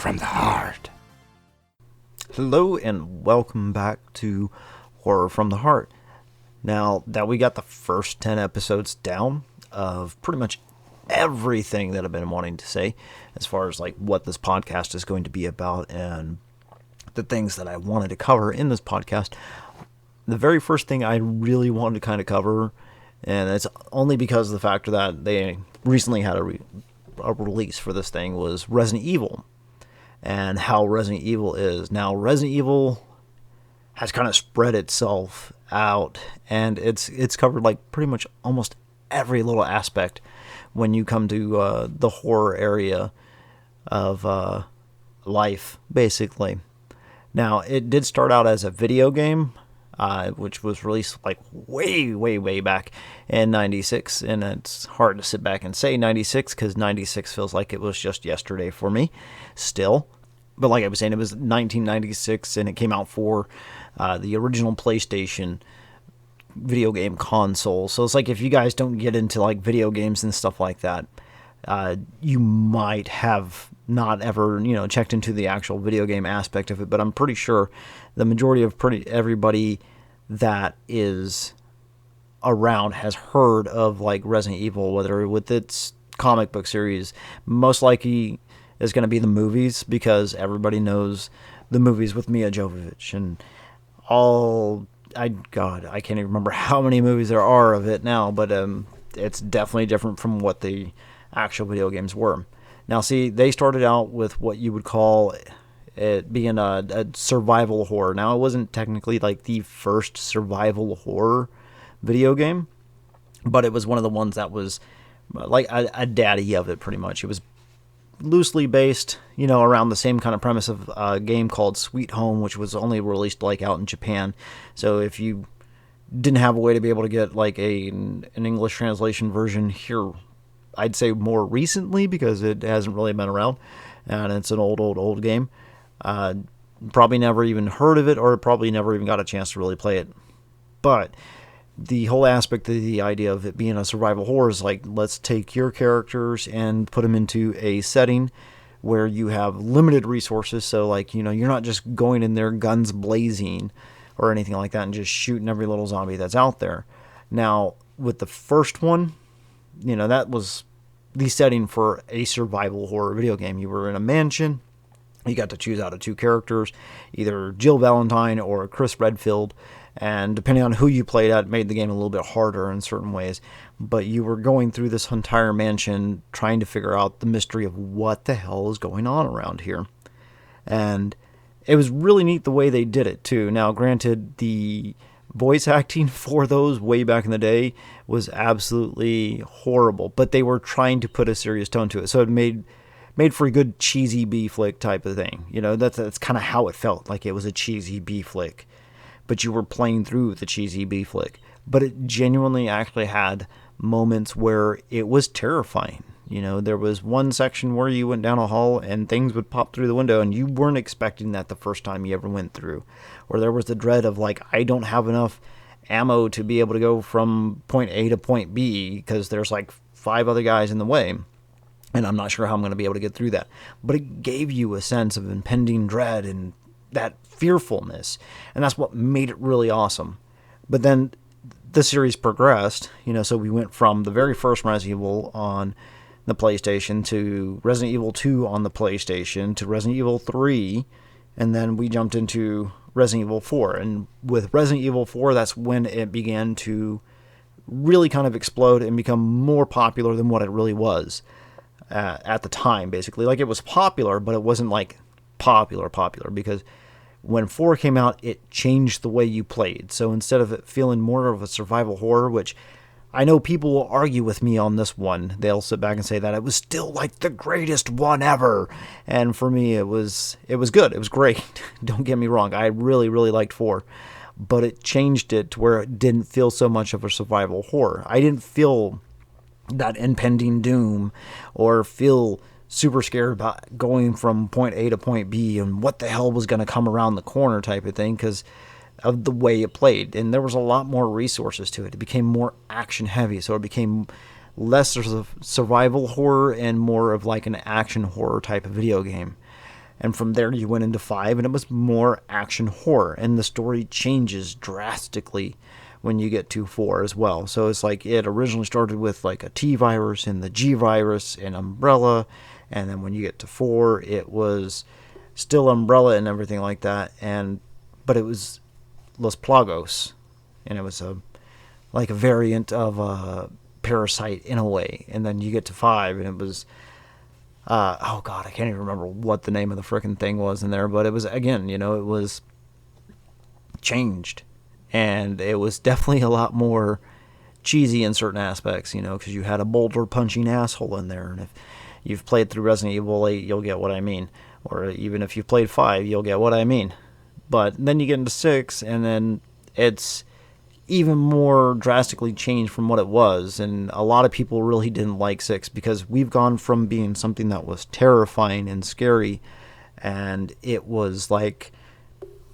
from the Heart. Hello and welcome back to Horror from the Heart. Now that we got the first 10 episodes down of pretty much everything that I've been wanting to say as far as like what this podcast is going to be about and the things that I wanted to cover in this podcast, the very first thing I really wanted to kind of cover, and it's only because of the fact that they recently had a release for this thing, was Resident Evil and how Resident Evil is. Now, Resident Evil has kind of spread itself out, and it's covered like pretty much almost every little aspect when you come to the horror area of life, basically. Now, it did start out as a video game, which was released like way back in 96, and it's hard to sit back and say 96 because 96 feels like it was just yesterday for me still. But like I was saying, it was 1996, and it came out for the original PlayStation video game console. So it's like, if you guys don't get into like video games and stuff like that, you might have not ever, checked into the actual video game aspect of it. But I'm pretty sure the majority of everybody that is around has heard of like Resident Evil, whether with its comic book series. Most likely is going to be the movies, because everybody knows the movies with Milla Jovovich and I can't even remember how many movies there are of it now, but it's definitely different from what the actual video games were. Now, see, they started out with what you would call it being a survival horror. Now, it wasn't technically like the first survival horror video game, but it was one of the ones that was like a daddy of it, pretty much. It was loosely based, around the same kind of premise of a game called Sweet Home, which was only released like out in Japan. So if you didn't have a way to be able to get like an English translation version here, I'd say more recently, because it hasn't really been around, and it's an old game. Probably never even heard of it, or probably never even got a chance to really play it. But the whole aspect of the idea of it being a survival horror is like, let's take your characters and put them into a setting where you have limited resources. So like, you're not just going in there guns blazing or anything like that and just shooting every little zombie that's out there. Now, with the first one, that was the setting for a survival horror video game. You were in a mansion. You got to choose out of two characters, either Jill Valentine or Chris Redfield. And depending on who you played at, it made the game a little bit harder in certain ways. But you were going through this entire mansion trying to figure out the mystery of what the hell is going on around here. And it was really neat the way they did it, too. Now, granted, the voice acting for those way back in the day was absolutely horrible. But they were trying to put a serious tone to it. So it made for a good cheesy B-flick type of thing. That's kind of how it felt, like it was a cheesy B-flick. But you were playing through the cheesy B-flick. But it genuinely actually had moments where it was terrifying. There was one section where you went down a hall and things would pop through the window, and you weren't expecting that the first time you ever went through. Or there was the dread of like, I don't have enough ammo to be able to go from point A to point B because there's like 5 other guys in the way. And I'm not sure how I'm going to be able to get through that. But it gave you a sense of impending dread and that fearfulness, and that's what made it really awesome. But then the series progressed, so we went from the very first Resident Evil on the PlayStation to Resident Evil 2 on the PlayStation to Resident Evil 3, and then we jumped into Resident Evil 4. And with Resident Evil 4, that's when it began to really kind of explode and become more popular than what it really was at the time, basically. Like, it was popular, but it wasn't like popular, because when 4 came out, it changed the way you played. So instead of it feeling more of a survival horror, which I know people will argue with me on this one, they'll sit back and say that it was still like the greatest one ever. And for me, it was good. It was great. Don't get me wrong. I really, really liked 4. But it changed it to where it didn't feel so much of a survival horror. I didn't feel that impending doom or feel super scared about going from point A to point B and what the hell was going to come around the corner type of thing, because of the way it played. And there was a lot more resources to it. It became more action heavy, so it became less of survival horror and more of like an action horror type of video game. And from there you went into 5, and it was more action horror, and the story changes drastically when you get to 4 as well. So it's like it originally started with like a T virus and the G virus and Umbrella, and then when you get to 4 it was still Umbrella and everything like that, but it was Los Plagos, and it was like a variant of a Parasite in a way. And then you get to 5 and it was oh god, I can't even remember what the name of the frickin' thing was in there, but it was, again, it was changed, and it was definitely a lot more cheesy in certain aspects, because you had a boulder punching asshole in there, and if you've played through Resident Evil 8, you'll get what I mean, or even if you've played 5, you'll get what I mean. But then you get into 6, and then it's even more drastically changed from what it was, and a lot of people really didn't like 6 because we've gone from being something that was terrifying and scary, and it was like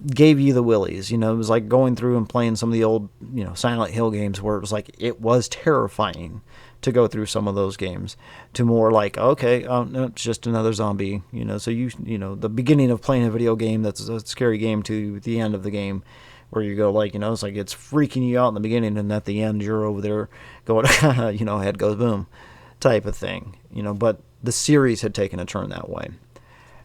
gave you the willies. It was like going through and playing some of the old Silent Hill games, where it was like it was terrifying to go through some of those games, to more like, okay, no, it's just another zombie. So the beginning of playing a video game that's a scary game to the end of the game, where you go like, it's like it's freaking you out in the beginning, and at the end you're over there going, head goes boom type of thing. But the series had taken a turn that way.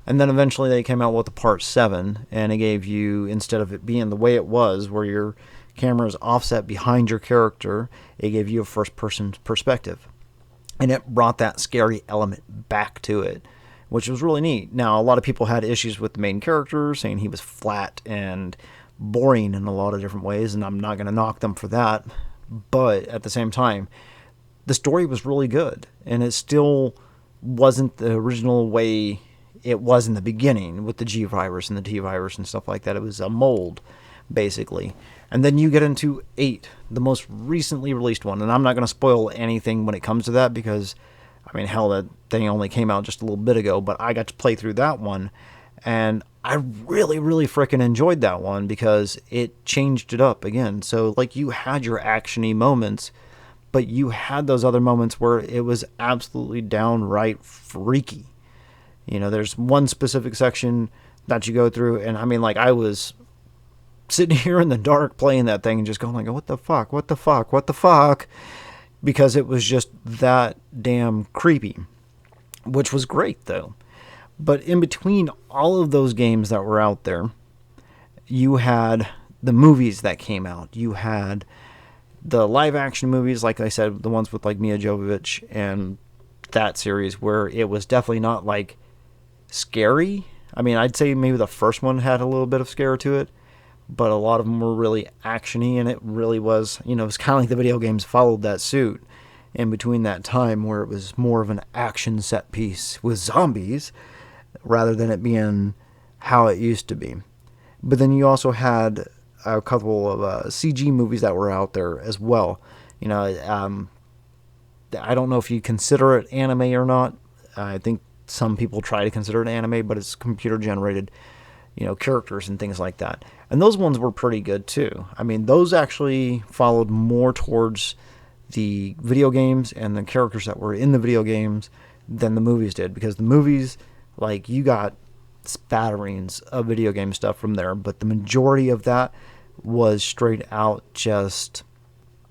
And then eventually they came out with the part 7, and it gave you, instead of it being the way it was, where your camera is offset behind your character, it gave you a first-person perspective. And it brought that scary element back to it, which was really neat. Now, a lot of people had issues with the main character, saying he was flat and boring in a lot of different ways, and I'm not going to knock them for that. But at the same time, the story was really good, and it still wasn't the original way it was in the beginning with the G virus and the T virus and stuff like that. It was a mold, basically. And then you get into 8, the most recently released one, and I'm not going to spoil anything when it comes to that, because hell, that thing only came out just a little bit ago, but I got to play through that one, and I really, really frickin' enjoyed that one because it changed it up again. So, like, you had your action-y moments, but you had those other moments where it was absolutely downright freaky. There's one specific section that you go through, and I was sitting here in the dark playing that thing and just going like, what the fuck, what the fuck, what the fuck? Because it was just that damn creepy, which was great, though. But in between all of those games that were out there, you had the movies that came out. You had the live-action movies, like I said, the ones with like Mia Jovovich and that series, where it was definitely not like scary. I'd say maybe the first one had a little bit of scare to it, but a lot of them were really action-y, and it really was, it was kind of like the video games followed that suit in between that time, where it was more of an action set piece with zombies rather than it being how it used to be. But then you also had a couple of CG movies that were out there as well. I don't know if you consider it anime or not. I think some people try to consider it anime, but it's computer generated, characters and things like that. And those ones were pretty good too. Those actually followed more towards the video games and the characters that were in the video games than the movies did, because the movies, like, you got spatterings of video game stuff from there, but the majority of that was straight out just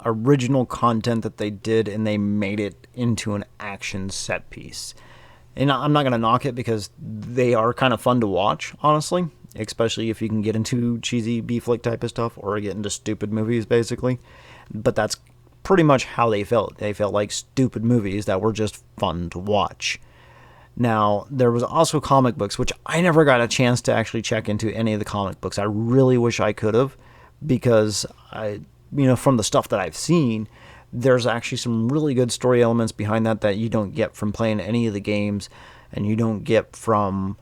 original content that they did, and they made it into an action set piece. And I'm not going to knock it, because they are kind of fun to watch, honestly, especially if you can get into cheesy B-flick type of stuff, or get into stupid movies, basically. But that's pretty much how they felt. They felt like stupid movies that were just fun to watch. Now, there was also comic books, which I never got a chance to actually check into any of the comic books. I really wish I could have, because from the stuff that I've seen, there's actually some really good story elements behind that you don't get from playing any of the games, and you don't get from,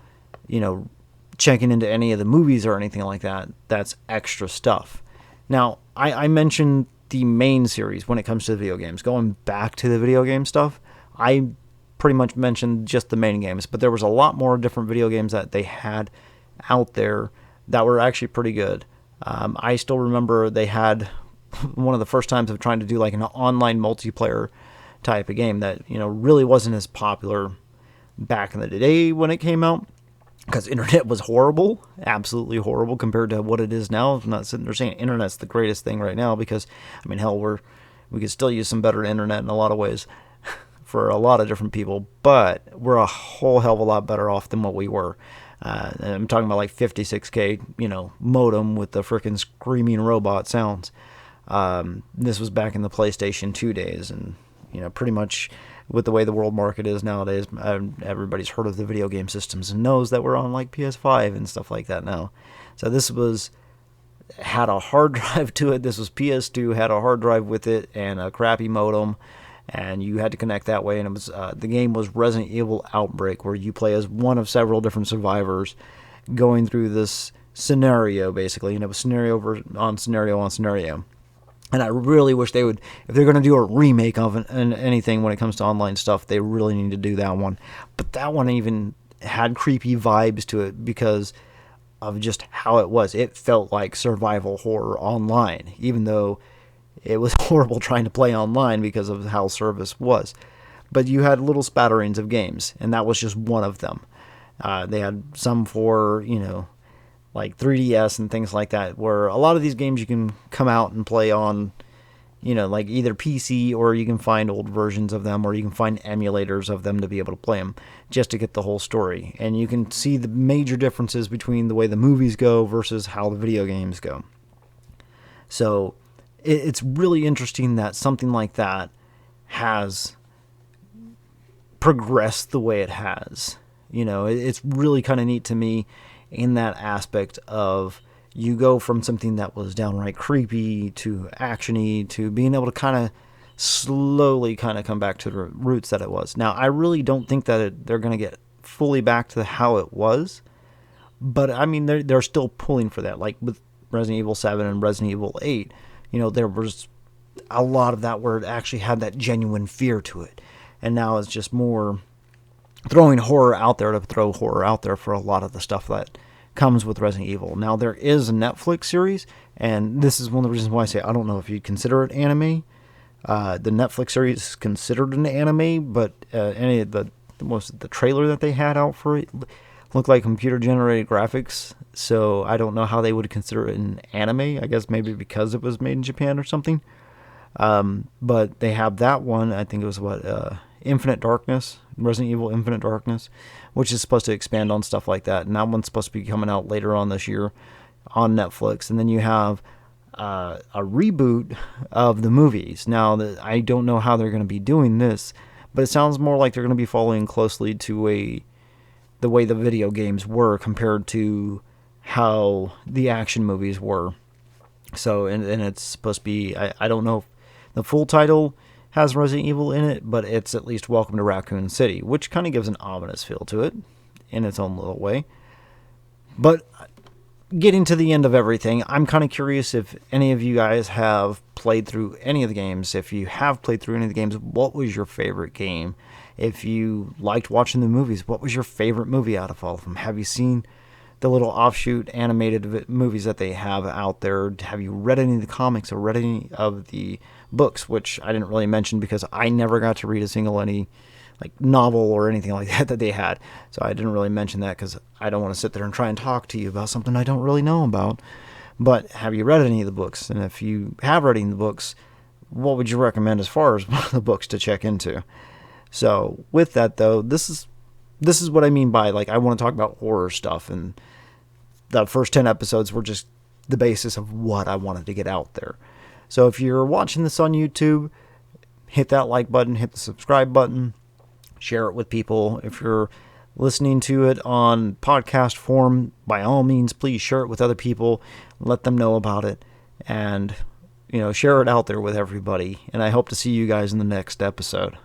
checking into any of the movies or anything like that. That's extra stuff. Now, I mentioned the main series when it comes to the video games. Going back to the video game stuff, I pretty much mentioned just the main games, but there was a lot more different video games that they had out there that were actually pretty good. I still remember they had one of the first times of trying to do like an online multiplayer type of game that, really wasn't as popular back in the day when it came out. because internet was horrible, absolutely horrible compared to what it is now. I'm not sitting there saying internet's the greatest thing right now, because I mean, hell, we could still use some better internet in a lot of ways for a lot of different people, but we're a whole hell of a lot better off than what we were. I'm talking about like 56K, modem with the freaking screaming robot sounds. This was back in the PlayStation 2 days, and pretty much with the way the world market is nowadays, everybody's heard of the video game systems and knows that we're on like PS5 and stuff like that now. So this had a hard drive to it. This was PS2, had a hard drive with it and a crappy modem, and you had to connect that way. And it was the game was Resident Evil Outbreak, where you play as one of several different survivors going through this scenario, basically. And it was scenario on scenario on scenario. And I really wish they would, if they're going to do a remake of anything when it comes to online stuff, they really need to do that one. But that one even had creepy vibes to it because of just how it was. It felt like survival horror online, even though it was horrible trying to play online because of how service was. But you had little spatterings of games, and that was just one of them. They had some for, like 3DS and things like that, where a lot of these games you can come out and play on, like either PC, or you can find old versions of them, or you can find emulators of them to be able to play them just to get the whole story. And you can see the major differences between the way the movies go versus how the video games go. So it's really interesting that something like that has progressed the way it has. It's really kind of neat to me in that aspect of you go from something that was downright creepy to actiony to being able to kind of slowly kind of come back to the roots that it was. Now, I really don't think that they're going to get fully back to how it was, but I mean, they're still pulling for that. Like with Resident Evil 7 and Resident Evil 8, there was a lot of that where it actually had that genuine fear to it. And now it's just more throwing horror out there to throw horror out there for a lot of the stuff that comes with Resident Evil. Now, there is a Netflix series, and this is one of the reasons why I say I don't know if you'd consider it anime. The Netflix series is considered an anime, but any of the trailer that they had out for it looked like computer-generated graphics, so I don't know how they would consider it an anime. I guess maybe because it was made in Japan or something. But they have that one, I think it was Infinite Darkness, Resident Evil Infinite Darkness, which is supposed to expand on stuff like that. And that one's supposed to be coming out later on this year on Netflix. And then you have a reboot of the movies. Now, I don't know how they're going to be doing this, but it sounds more like they're going to be following closely to the way the video games were compared to how the action movies were. So, and it's supposed to be, I don't know if the full title has Resident Evil in it, but it's at least Welcome to Raccoon City, which kind of gives an ominous feel to it in its own little way. But getting to the end of everything, I'm kind of curious if any of you guys have played through any of the games. If you have played through any of the games, what was your favorite game? If you liked watching the movies, what was your favorite movie out of all of them? Have you seen the little offshoot animated movies that they have out there? Have you read any of the comics or read any of the books, which I didn't really mention because I never got to read a single novel or anything like that they had. So I didn't really mention that because I don't want to sit there and try and talk to you about something I don't really know about. But have you read any of the books? And if you have read any of the books, what would you recommend as far as one of the books to check into? So with that though, this is what I mean by I want to talk about horror stuff, and the first 10 episodes were just the basis of what I wanted to get out there. So if you're watching this on YouTube, hit that like button, hit the subscribe button, share it with people. If you're listening to it on podcast form, by all means, please share it with other people, let them know about it, and share it out there with everybody. And I hope to see you guys in the next episode.